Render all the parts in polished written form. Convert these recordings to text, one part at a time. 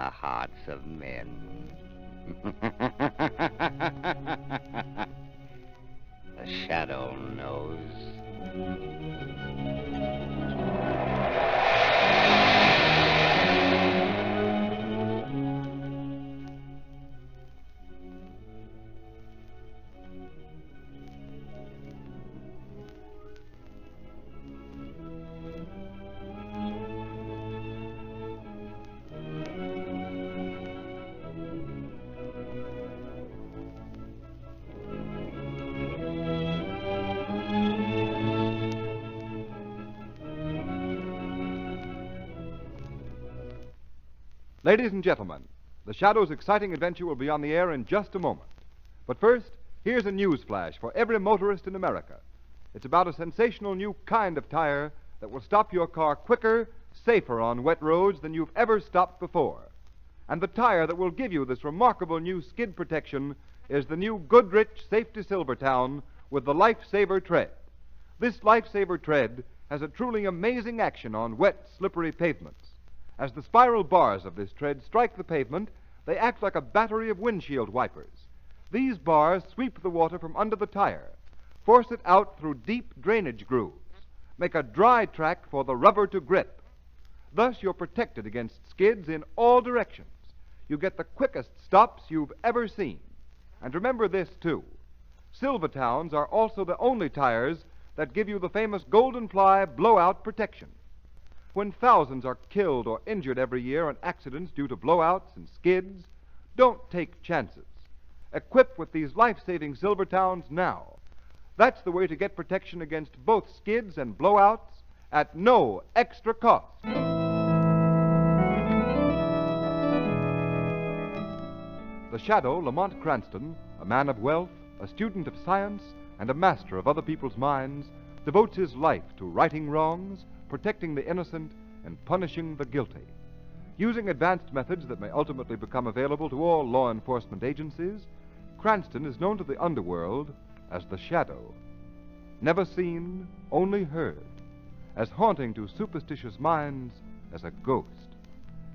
the hearts of men. The shadow knows. Ladies and gentlemen, the Shadow's exciting adventure will be on the air in just a moment. But first, here's a news flash for every motorist in America. It's about a sensational new kind of tire that will stop your car quicker, safer on wet roads than you've ever stopped before. And the tire that will give you this remarkable new skid protection is the new Goodrich Safety Silvertown with the Lifesaver Tread. This Lifesaver Tread has a truly amazing action on wet, slippery pavements. As the spiral bars of this tread strike the pavement, they act like a battery of windshield wipers. These bars sweep the water from under the tire, force it out through deep drainage grooves, make a dry track for the rubber to grip. Thus, you're protected against skids in all directions. You get the quickest stops you've ever seen. And remember this, too. Silvertowns are also the only tires that give you the famous Golden Ply blowout protection. When thousands are killed or injured every year in accidents due to blowouts and skids, don't take chances. Equip with these life-saving Silvertowns now. That's the way to get protection against both skids and blowouts at no extra cost. The Shadow, Lamont Cranston, a man of wealth, a student of science, and a master of other people's minds, devotes his life to righting wrongs, protecting the innocent, and punishing the guilty. Using advanced methods that may ultimately become available to all law enforcement agencies, Cranston is known to the underworld as the Shadow. Never seen, only heard, as haunting to superstitious minds as a ghost,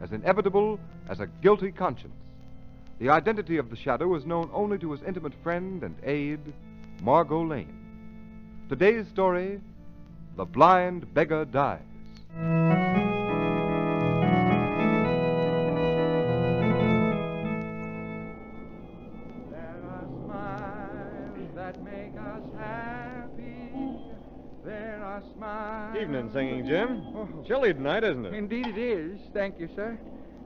as inevitable as a guilty conscience. The identity of the Shadow is known only to his intimate friend and aide, Margot Lane. Today's story, The Blind Beggar Dies. There are smiles that make us happy. There are smiles. Evening singing, Jim. Chilly tonight, isn't it? Indeed it is. Thank you, sir.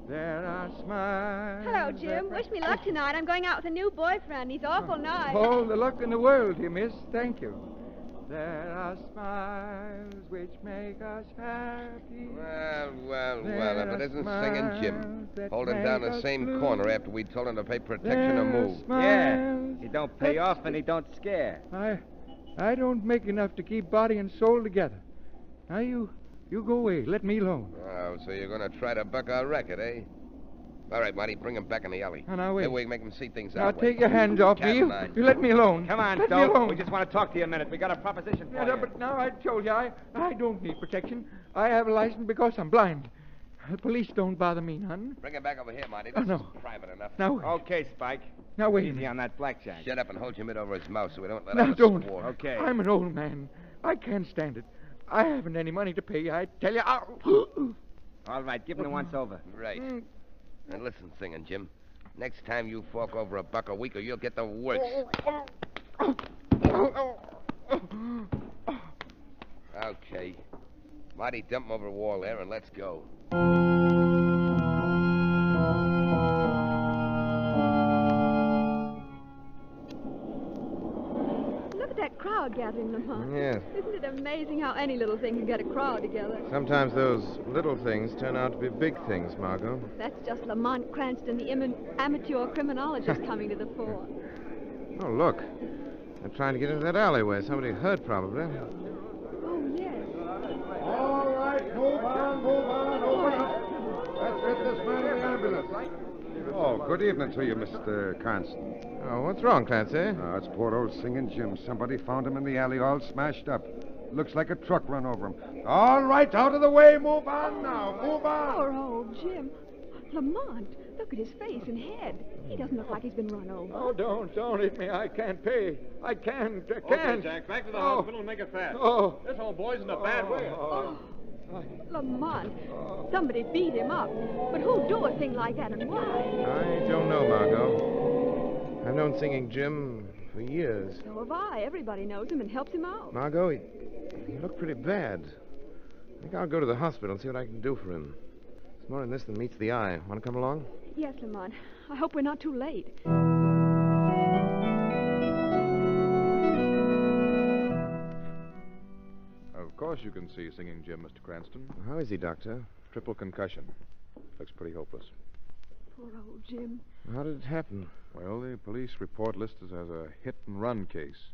There are smiles. Hello, Jim. Wish me luck tonight. I'm going out with a new boyfriend. He's awful nice. All the luck in the world, you miss. Thank you. There are smiles which make us happy. Well, if it isn't singing Jim, holding down the same corner after we told him to pay protection or move. Yeah, he don't pay off and he don't scare. I don't make enough to keep body and soul together. Now, you go away. Let me alone. Oh, so you're going to try to buck our record, eh? All right, Marty, bring him back in the alley. Oh, now, wait. That way we can make him see things Now, our way. take your hands off me. You let me alone. Come on, let me Dope. alone. We just want to talk to you a minute. We got a proposition for you. But now I told you, I don't need protection. I have a license because I'm blind. The police don't bother me none. Bring him back over here, Marty. Oh, This no. is private enough. Now, wait. Okay, Spike. Now, wait a Easy minute. on that blackjack. Shut up and hold your mitt over his mouth so we don't let Now, out a don't. squawk. Okay. I'm an old man. I can't stand it. I haven't any money to pay. I tell you, I'll... All right, give him the once over. Right. And listen, singing Jim. Next time you fork over $1 a week or you'll get the works. Okay. Marty, dump him over the wall there and let's go. Look at that crowd gathering, Lamont. Yes. Isn't it amazing how any little thing can get a crowd together? Sometimes those little things turn out to be big things, Margot. That's just Lamont Cranston, the amateur criminologist, coming to the fore. Oh, look. They're trying to get into that alleyway. Somebody heard, probably. Oh, yes. All right, move on. Let's get this man in the ambulance. Oh, good evening to you, Mr. Cranston. Oh, what's wrong, Clancy? It's poor old singing Jim. Somebody found him in the alley all smashed up. Looks like a truck run over him. All right, out of the way. Move on now. Move on. Poor old Jim. Lamont, look at his face and head. He doesn't look like he's been run over. Oh, don't hit me. I can't pay. I can't. Okay, Jack, back to the hospital and make it fast. Oh. This old boy's in a bad way. Lamont, somebody beat him up. But who'd do a thing like that and why? I don't know, Margot. I've known Singing Jim for years. So have I. Everybody knows him and helps him out. Margot, he looked pretty bad. I think I'll go to the hospital and see what I can do for him. It's more in this than meets the eye. Want to come along? Yes, Lamont. I hope we're not too late. Of course you can see Singing Jim, Mr. Cranston. How is he, Doctor? Triple concussion. Looks pretty hopeless. Poor old Jim. How did it happen? Well, the police report lists it as a hit-and-run case.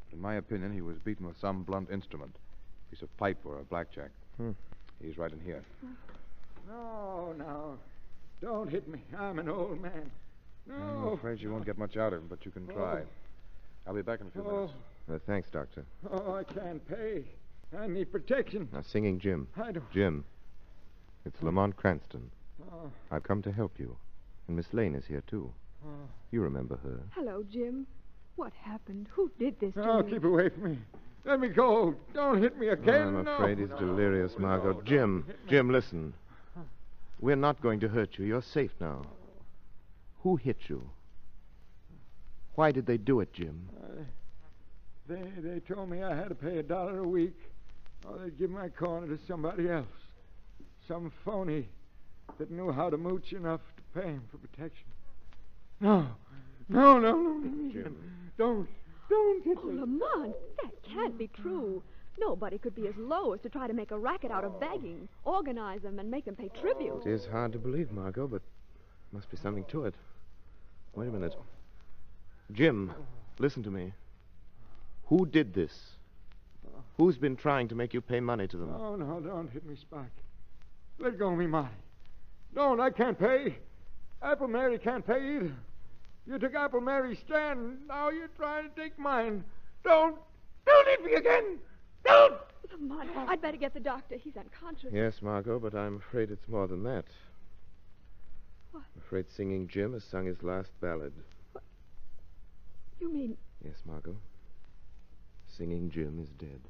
But in my opinion, he was beaten with some blunt instrument. A piece of pipe or a blackjack. He's right in here. No. Don't hit me. I'm an old man. No. I'm afraid you won't get much out of him, but you can try. I'll be back in a few minutes. Thanks, Doctor. Oh, I can't pay. I need protection. Now, Singing Jim. I don't... Jim, it's Lamont Cranston. Oh. I've come to help you. And Miss Lane is here, too. You remember her. Hello, Jim. What happened? Who did this to Oh, you? keep away from me. Let me go. Don't hit me again. I'm afraid he's delirious, Margot. Jim, listen. We're not going to hurt you. You're safe now. Who hit you? Why did they do it, Jim? They told me I had to pay $1 a week, or they'd give my corner to somebody else. Some phony that knew how to mooch enough to pay him for protection. No. Jim. Don't hit Oh, me. Lamont, that can't be true. Nobody could be as low as to try to make a racket out of begging, organize them, and make them pay tribute. It is hard to believe, Margot, but must be something to it. Wait a minute. Jim, listen to me. Who did this? Who's been trying to make you pay money to them? Oh, no, don't hit me, Spock. Let go of me, Marty. Don't, I can't pay. Apple Mary can't pay either. You took Apple Mary's stand, now you're trying to take mine. Don't hit me again! Don't! Lamont, I'd better get the doctor. He's unconscious. Yes, Margot, but I'm afraid it's more than that. What? I'm afraid Singing Jim has sung his last ballad. You mean... Yes, Margot. Singing Jim is dead.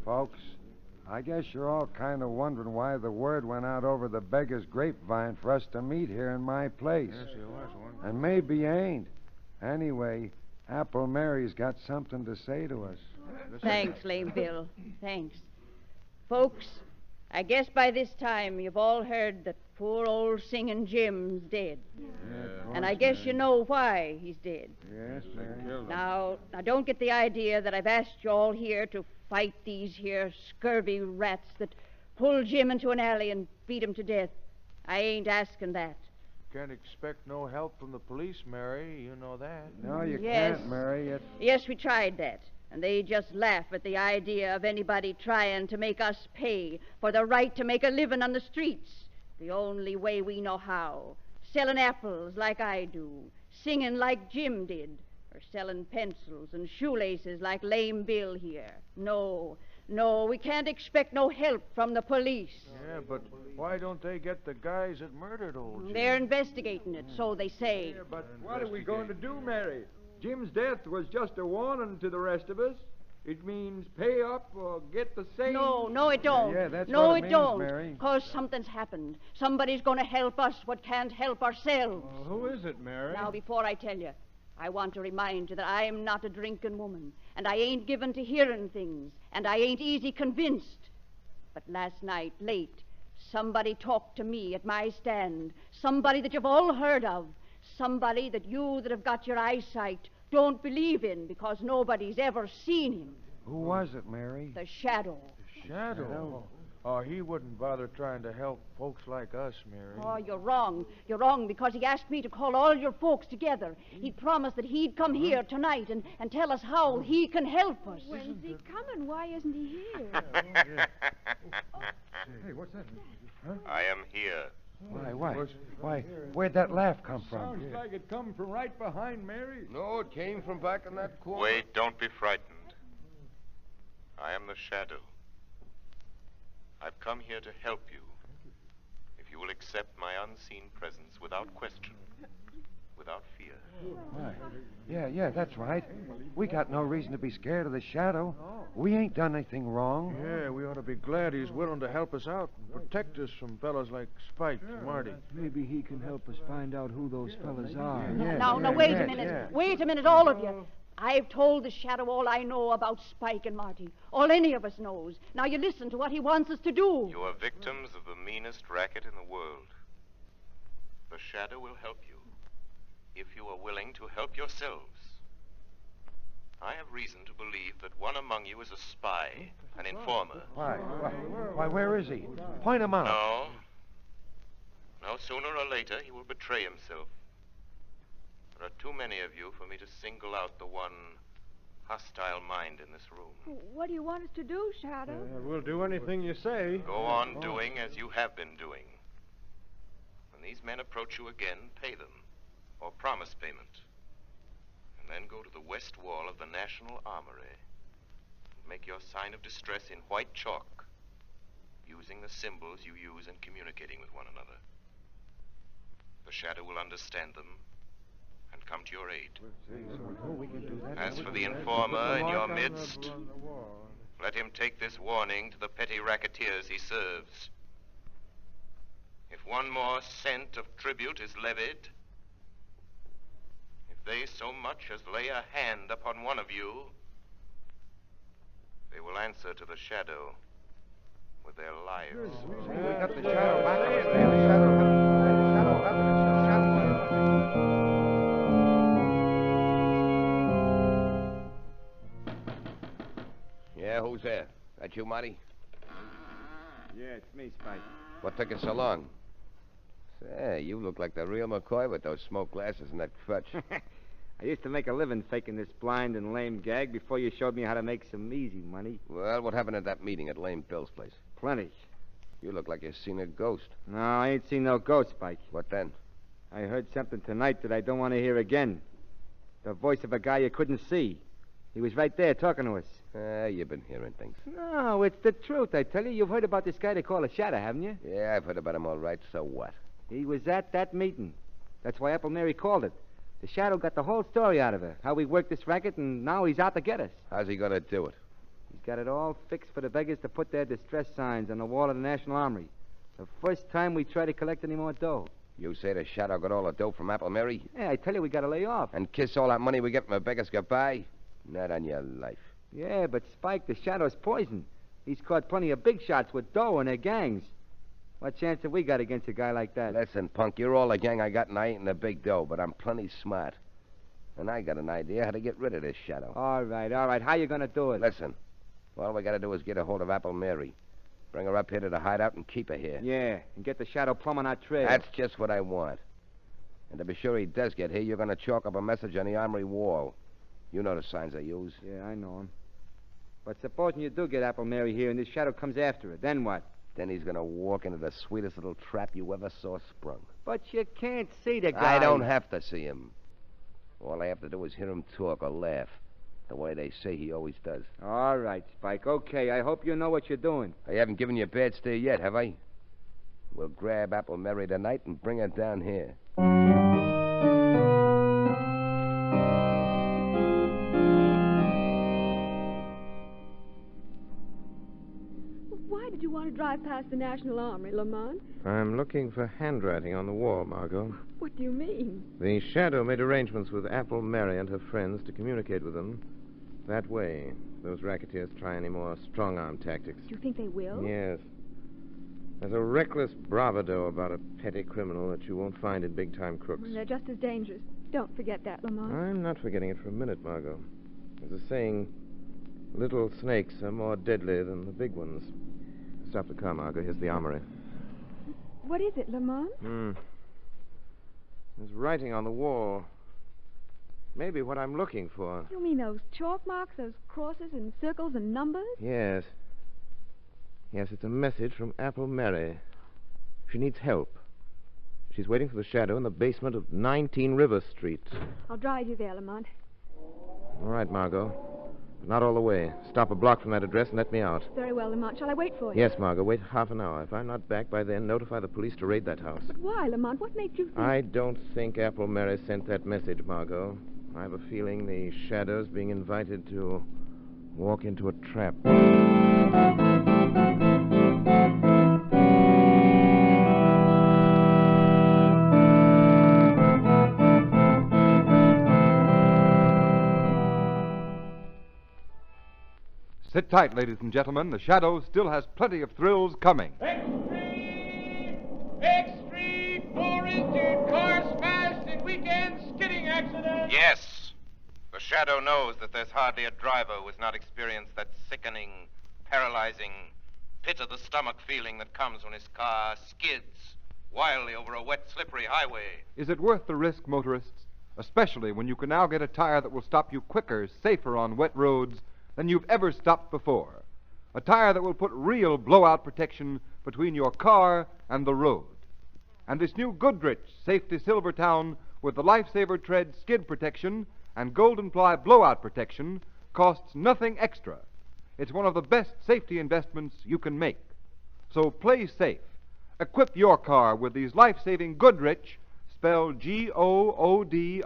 Folks, I guess you're all kind of wondering why the word went out over the beggar's grapevine for us to meet here in my place. Yes, there was one. And maybe you ain't. Anyway, Apple Mary's got something to say to us. Thanks, Lame Bill. Thanks. Folks, I guess by this time you've all heard that poor old Singing Jim's dead. And I guess you know why he's dead. Yes, Mary. Now, don't get the idea that I've asked you all here to fight these here scurvy rats that pulled Jim into an alley and beat him to death. I ain't asking that. Can't expect no help from the police, Mary. You know that. No, you Yes. can't, Mary. Yes, we tried that. And they just laugh at the idea of anybody trying to make us pay for the right to make a living on the streets. The only way we know how. Selling apples like I do. Singing like Jim did. Or selling pencils and shoelaces like Lame Bill here. No, we can't expect no help from the police. Yeah, but why don't they get the guys that murdered old Jim? They're investigating it, so they say. Yeah, but what are we going to do, Mary? Jim's death was just a warning to the rest of us. It means pay up or get the same. No, it don't. Yeah, that's no, what it it means, don't. Mary. Because something's happened. Somebody's going to help us what can't help ourselves. Who is it, Mary? Now, before I tell you, I want to remind you that I'm not a drinking woman, and I ain't given to hearing things, and I ain't easy convinced. But last night, late, somebody talked to me at my stand, somebody that you've all heard of, somebody that you that have got your eyesight don't believe in because nobody's ever seen him. Who was it, Mary? The Shadow. Shadow. Oh, he wouldn't bother trying to help folks like us, Mary. Oh, you're wrong. You're wrong because he asked me to call all your folks together. He promised that he'd come here tonight and tell us how he can help us. When's he coming? Why isn't he here? Hey, what's that? I am here. Why, where'd that laugh come from? Sounds like it come from right behind Mary. No, it came from back in that corner. Wait, don't be frightened. I am the Shadow. I've come here to help you. If you will accept my unseen presence without question, without fear. Why? Yeah, that's right. We got no reason to be scared of the Shadow. We ain't done anything wrong. Yeah, we ought to be glad he's willing to help us out and protect us from fellas like Spike and Marty. Maybe he can help us find out who those fellas are. Now, wait a minute. Wait a minute, all of you. I've told the Shadow all I know about Spike and Marty. All any of us knows. Now you listen to what he wants us to do. You are victims of the meanest racket in the world. The Shadow will help you, if you are willing to help yourselves. I have reason to believe that one among you is a spy, an informer. Why, where is he? Point him out. No, sooner or later he will betray himself. There are too many of you for me to single out the one hostile mind in this room. What do you want us to do, Shadow? We'll do anything you say. Go on doing as you have been doing. When these men approach you again, pay them, or promise payment. And then go to the west wall of the National Armory and make your sign of distress in white chalk, using the symbols you use in communicating with one another. The Shadow will understand them and come to your aid. As for the informer in your midst, let him take this warning to the petty racketeers he serves. If one more cent of tribute is levied, if they so much as lay a hand upon one of you, they will answer to the Shadow with their lives. We got the Shadow back on us there. The Shadow having us. Yeah, who's there? That you, Marty? Yeah, it's me, Spike. What took you so long? Say, you look like the real McCoy with those smoke glasses and that crutch. I used to make a living faking this blind and lame gag before you showed me how to make some easy money. Well, what happened at that meeting at Lame Bill's place? Plenty. You look like you seen a ghost. No, I ain't seen no ghost, Spike. What then? I heard something tonight that I don't want to hear again. The voice of a guy you couldn't see. He was right there talking to us. You've been hearing things. No, it's the truth, I tell you. You've heard about this guy they call a Shadow, haven't you? Yeah, I've heard about him all right. So what? He was at that meeting. That's why Apple Mary called it. The Shadow got the whole story out of her. How we worked this racket, and now he's out to get us. How's he going to do it? He's got it all fixed for the beggars to put their distress signs on the wall of the National Armory. The first time we try to collect any more dough. You say the Shadow got all the dough from Apple Mary? Yeah, I tell you, we got to lay off. And kiss all that money we get from a beggar's goodbye? Not on your life. Yeah, but Spike, the Shadow's poison. He's caught plenty of big shots with dough and their gangs. What chance have we got against a guy like that? Listen, punk, you're all the gang I got, and I ain't in the big dough, but I'm plenty smart. And I got an idea how to get rid of this Shadow. All right. How you going to do it? Listen, all we got to do is get a hold of Apple Mary. Bring her up here to the hideout and keep her here. Yeah, and get the Shadow plumb on our trail. That's just what I want. And to be sure he does get here, you're going to chalk up a message on the armory wall. You know the signs I use. Yeah, I know them. But supposing you do get Apple Mary here and this Shadow comes after her, then what? Then he's going to walk into the sweetest little trap you ever saw sprung. But you can't see the guy. I don't have to see him. All I have to do is hear him talk or laugh, the way they say he always does. All right, Spike. Okay, I hope you know what you're doing. I haven't given you a bad steer yet, have I? We'll grab Apple Mary tonight and bring her down here. Why did you want to drive past the National Armory, Lamont? I'm looking for handwriting on the wall, Margot. What do you mean? The Shadow made arrangements with Apple Mary and her friends to communicate with them that way. Those racketeers try any more strong-arm tactics. Do you think they will? Yes. There's a reckless bravado about a petty criminal that you won't find in big-time crooks. Well, they're just as dangerous. Don't forget that, Lamont. I'm not forgetting it for a minute, Margot. There's a saying, little snakes are more deadly than the big ones. Stop the car, Margot. Here's the armory. What is it, Lamont? There's writing on the wall. Maybe what I'm looking for. You mean those chalk marks, those crosses and circles and numbers? Yes. Yes, it's a message from Apple Mary. She needs help. She's waiting for the shadow in the basement of 19 River Street. I'll drive you there, Lamont. All right, Margot. But not all the way. Stop a block from that address and let me out. Very well, Lamont. Shall I wait for you? Yes, Margot. Wait half an hour. If I'm not back by then, notify the police to raid that house. But why, Lamont? What made you think... I don't think Apple Mary sent that message, Margot. I have a feeling the shadow's being invited to walk into a trap. Sit tight, ladies and gentlemen. The Shadow still has plenty of thrills coming. X-Street, 4-engine, car smashed in weekend skidding accident. Yes. The Shadow knows that there's hardly a driver who has not experienced that sickening, paralyzing, pit-of-the-stomach feeling that comes when his car skids wildly over a wet, slippery highway. Is it worth the risk, motorists? Especially when you can now get a tire that will stop you quicker, safer on wet roads than you've ever stopped before. A tire that will put real blowout protection between your car and the road. And this new Goodrich Safety Silvertown with the Lifesaver Tread skid protection and Golden Ply blowout protection costs nothing extra. It's one of the best safety investments you can make. So play safe. Equip your car with these life-saving Goodrich, spelled Goodrich,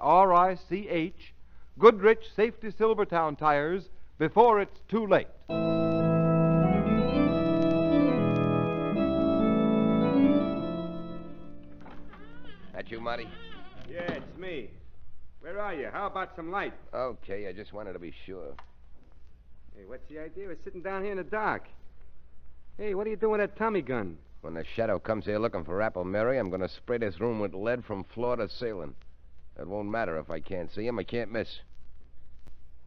Goodrich Safety Silvertown tires before it's too late. That you, Marty? Yeah, it's me. Where are you? How about some light? Okay, I just wanted to be sure. Hey, what's the idea of sitting down here in the dark? Hey, what are you doing with that Tommy gun? When the Shadow comes here looking for Apple Mary, I'm going to spray this room with lead from floor to ceiling. It won't matter if I can't see him. I can't miss.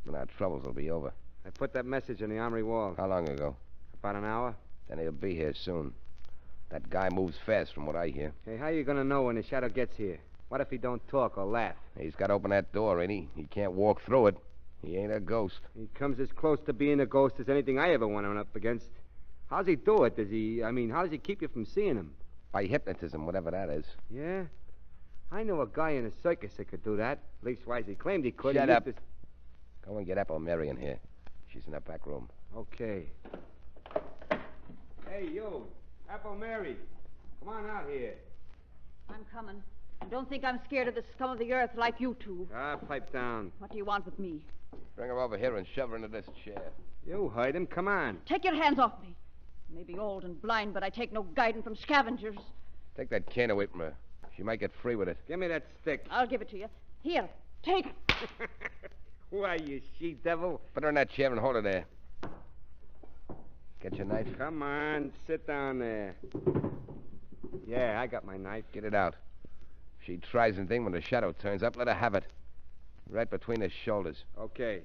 Then our troubles will be over. I put that message on the armory wall. How long ago? About an hour. Then he'll be here soon. That guy moves fast from what I hear. Hey, how you going to know when the Shadow gets here? What if he don't talk or laugh? He's got to open that door, ain't he? He can't walk through it. He ain't a ghost. He comes as close to being a ghost as anything I ever went up against. How's he do it? How does he keep you from seeing him? By hypnotism, whatever that is. Yeah? I know a guy in a circus that could do that. Leastwise, he claimed he could. Shut up. Go and get Apple Mary in here. She's in that back room. Okay. Hey, you. Apple Mary. Come on out here. I'm coming. And don't think I'm scared of the scum of the earth like you two. Pipe down. What do you want with me? Bring her over here and shove her into this chair. You hide him. Come on. Take your hands off me. I may be old and blind, but I take no guidance from scavengers. Take that can away from her. She might get free with it. Give me that stick. I'll give it to you. Here, take it. Why, you she-devil. Put her in that chair and hold her there. Get your knife? Come on, sit down there. Yeah, I got my knife. Get it out. If she tries anything when the Shadow turns up, let her have it. Right between his shoulders. Okay.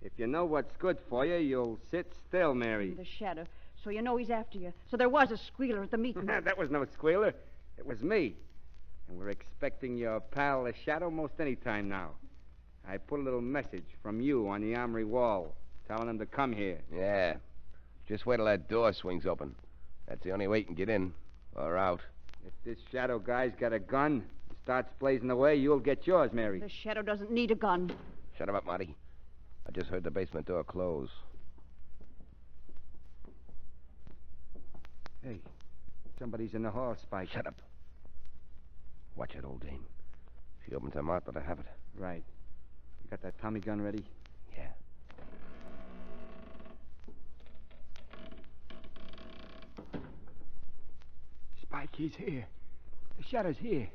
If you know what's good for you, you'll sit still, Mary. The Shadow. So you know he's after you. So there was a squealer at the meeting. That was no squealer. It was me. And we're expecting your pal, the Shadow, most any time now. I put a little message from you on the armory wall, telling him to come here. Yeah. Just wait till that door swings open. That's the only way you can get in or out. If this Shadow guy's got a gun and starts blazing away, you'll get yours, Mary. The Shadow doesn't need a gun. Shut him up, Marty. I just heard the basement door close. Hey, somebody's in the hall, Spike. Shut up. Watch it, old dame. If she opens her mouth, let her have it. Right. You got that Tommy gun ready? Yeah. Spike, he's here. The Shadow's here.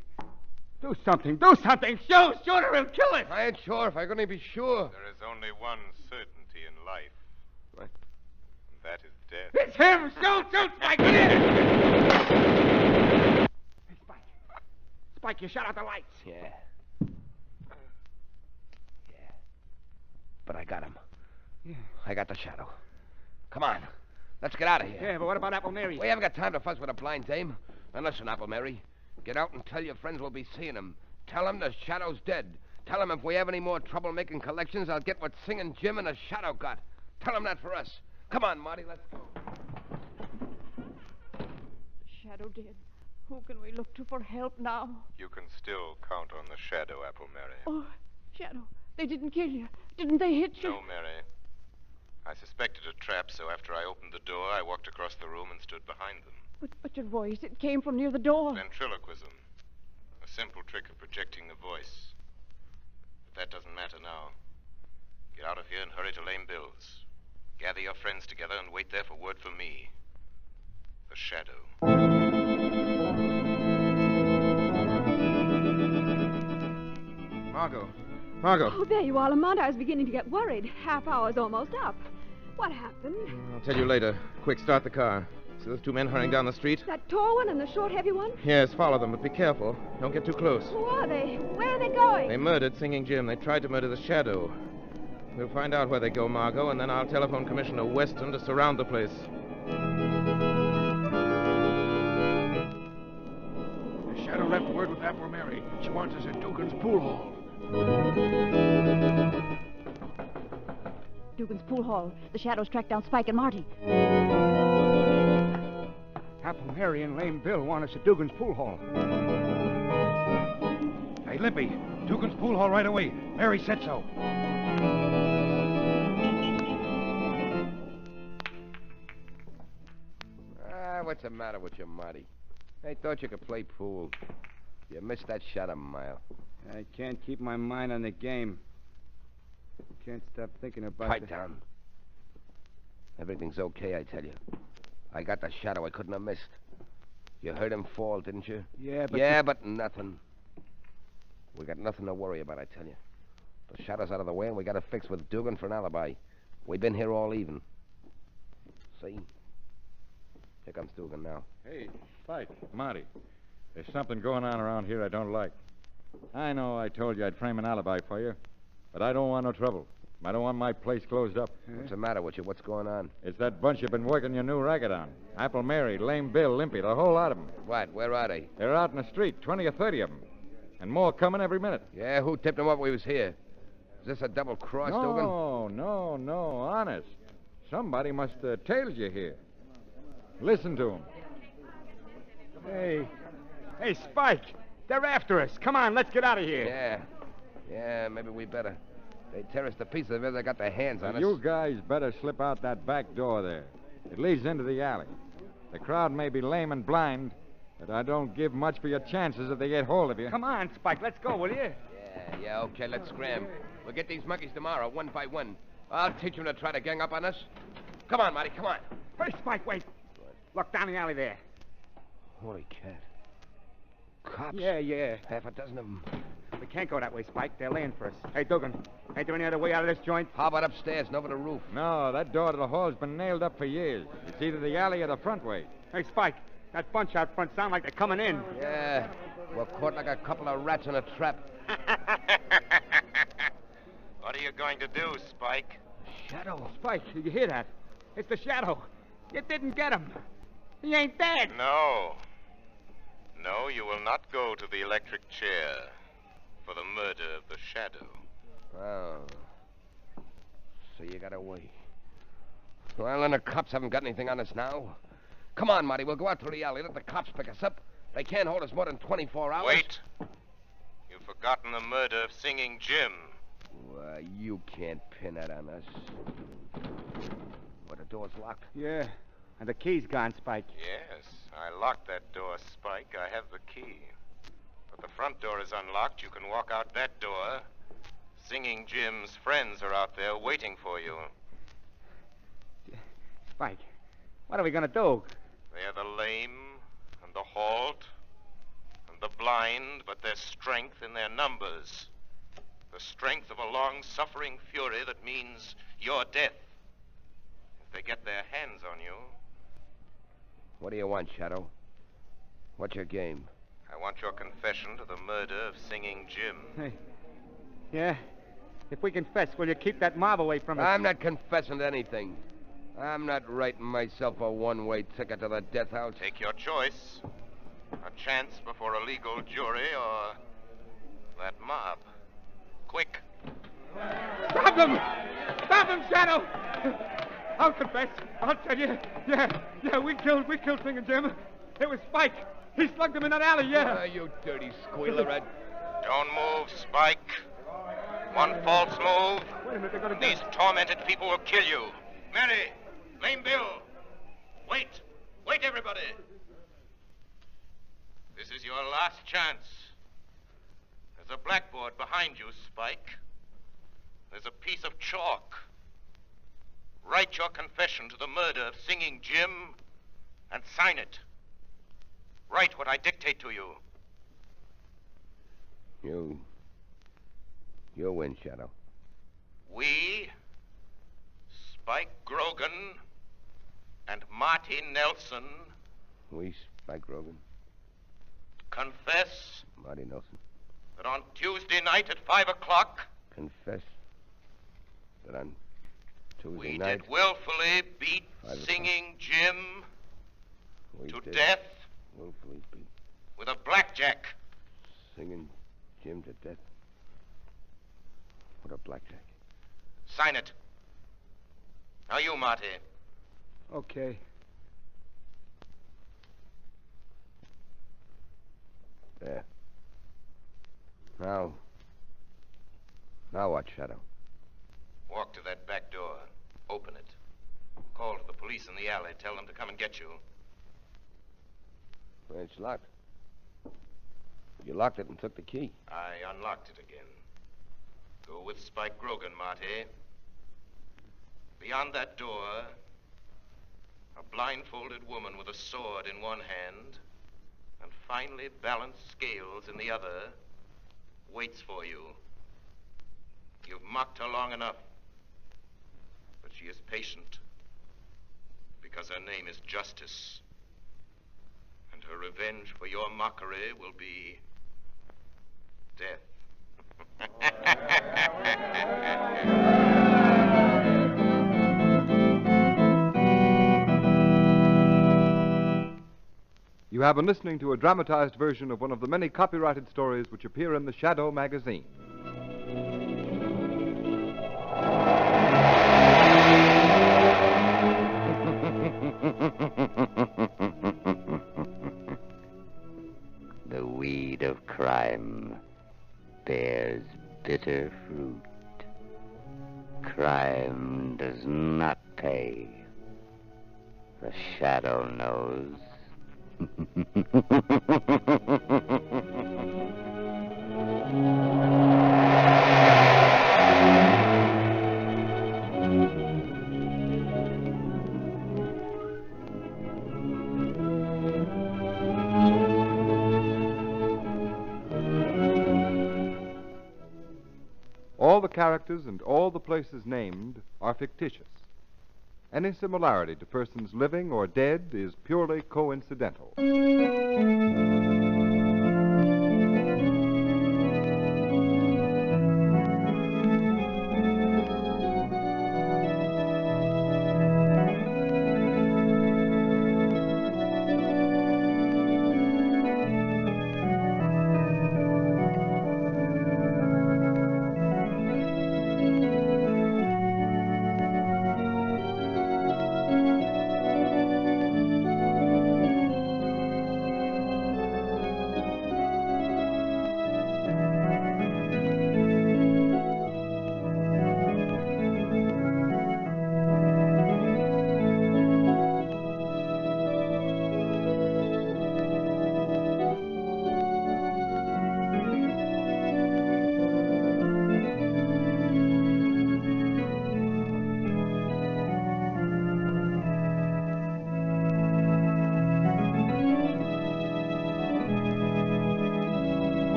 Do something. Do something. Shoot her and kill it. I ain't sure if I'm going to be sure. There is only one certainty in life. What? And that is death. It's him. Shoot, Spike. Hey, Spike. Spike, you shut out the lights. Yeah. But I got him. Yeah. I got the Shadow. Come on. Let's get out of here. Yeah, but what about Apple Mary? We haven't got time to fuss with a blind dame. And listen, Apple Mary. Get out and tell your friends we'll be seeing him. Tell them the Shadow's dead. Tell them if we have any more trouble making collections, I'll get what Singing Jim and the Shadow got. Tell them that for us. Come on, Marty, let's go. The Shadow dead. Who can we look to for help now? You can still count on the shadow, Apple Mary. Oh, Shadow, they didn't kill you. Didn't they hit you? No, Mary. I suspected a trap, so after I opened the door, I walked across the room and stood behind them. But your voice, it came from near the door. Ventriloquism. A simple trick of projecting the voice. But that doesn't matter now. Get out of here and hurry to Lame Bill's. Gather your friends together and wait there for word from me. The Shadow. Margot. Oh, there you are, Lamont. I was beginning to get worried. Half hour's almost up. What happened? I'll tell you later. Quick, start the car. See those two men hurrying down the street? That tall one and the short, heavy one? Yes, follow them, but be careful. Don't get too close. Who are they? Where are they going? They murdered Singing Jim. They tried to murder the Shadow. We'll find out where they go, Margot, and then I'll telephone Commissioner Weston to surround the place. The Shadow left word with Apple Mary. She wants us at Dugan's pool hall. Dugan's pool hall. The Shadows tracked down Spike and Marty. Apple Mary and Lame Bill want us at Dugan's pool hall. Hey, Limpy, Dugan's pool hall right away. Mary said so. What's the matter with you, Marty? I thought you could play pool. You missed that shot a mile. I can't keep my mind on the game. Can't stop thinking about Pipe down. Everything's okay, I tell you. I got the Shadow I couldn't have missed. You heard him fall, didn't you? Yeah, but nothing. We got nothing to worry about, I tell you. The Shadow's out of the way, and we got to fix with Dugan for an alibi. We've been here all even. See? Here comes Dugan now. Hey, Spike, Marty. There's something going on around here I don't like. I know I told you I'd frame an alibi for you, but I don't want no trouble. I don't want my place closed up. What's the matter with you? What's going on? It's that bunch you've been working your new racket on. Apple Mary, Lame Bill, Limpy, the whole lot of them. What? Where are they? They're out in the street, 20 or 30 of them. And more coming every minute. Yeah, who tipped them up we was here? Is this a double cross, Dugan? No, honest. Somebody must have tailed you here. Listen to them. Hey, Spike. They're after us. Come on, let's get out of here. Yeah, maybe we better. They tear us to pieces if they got their hands on us. You guys better slip out that back door there. It leads into the alley. The crowd may be lame and blind, but I don't give much for your chances if they get hold of you. Come on, Spike, let's go, will you? Yeah, okay, let's scram. We'll get these monkeys tomorrow, one by one. I'll teach them to try to gang up on us. Come on, Marty, come on. Hey, Spike, wait. Look down the alley there. Holy cat. Cops? Yeah. Half a dozen of them. We can't go that way, Spike. They're laying for us. Hey, Dugan, ain't there any other way out of this joint? How about upstairs and over the roof? No, that door to the hall's been nailed up for years. It's either the alley or the front way. Hey, Spike, that bunch out front sound like they're coming in. Yeah, we're caught like a couple of rats in a trap. What are you going to do, Spike? Shadow. Spike, you hear that? It's the Shadow. You didn't get him. He ain't dead. No, you will not go to the electric chair for the murder of the Shadow. Oh. So you got away. Well, then the cops haven't got anything on us now. Come on, Marty, we'll go out through the alley. Let the cops pick us up. They can't hold us more than 24 hours. Wait. You've forgotten the murder of Singing Jim. Well, you can't pin that on us. Well, the door's locked. Yeah, and the key's gone, Spike. Yes, I locked that door, Spike. I have the key. But the front door is unlocked. You can walk out that door. Singing Jim's friends are out there waiting for you. Spike, what are we going to do? They're the lame and the halt and the blind, but there's strength in their numbers. The strength of a long-suffering fury that means your death. If they get their hands on you... What do you want, Shadow? What's your game? I want your confession to the murder of Singing Jim. Hey. Yeah? If we confess, will you keep that mob away from us? I'm not confessing to anything. I'm not writing myself a one-way ticket to the death house. Take your choice. A chance before a legal jury or that mob. Quick. Stop them! Stop them, Shadow! I'll confess. I'll tell you. Yeah, we killed Singing Jim. It was Spike. He slugged him in that alley, yeah. You dirty squealerette. Don't move, Spike. One false move, Wait a minute, they're gonna get these tormented people will kill you. Mary, Lame Bill, wait. Wait, everybody. This is your last chance. There's a blackboard behind you, Spike. There's a piece of chalk. Write your confession to the murder of Singing Jim and sign it. Write what I dictate to you. You win, Shadow. We, Spike Grogan and Marty Nelson, We, Spike Rogan, confess Marty Nelson, that on Tuesday night at 5 o'clock, confess that on Tuesday we night... did willfully beat 5 o'clock. Singing Jim we to did death willfully beat with a blackjack. Singing Jim to death. What a blackjack. Sign it. Now you, Marty. Okay. There. Now what, Shadow? Walk to that back door. Open it. Call to the police in the alley. Tell them to come and get you. Well, it's locked. You locked it and took the key. I unlocked it again. Go with Spike Grogan, Marty. Beyond that door, a blindfolded woman with a sword in one hand and finely balanced scales in the other waits for you. You've mocked her long enough, but she is patient because her name is Justice, and her revenge for your mockery will be death. You have been listening to a dramatized version of one of the many copyrighted stories which appear in the Shadow magazine. The weed of crime bears bitter fruit. Crime does not pay. The Shadow knows. All the characters and all the places named are fictitious. Any similarity to persons living or dead is purely coincidental.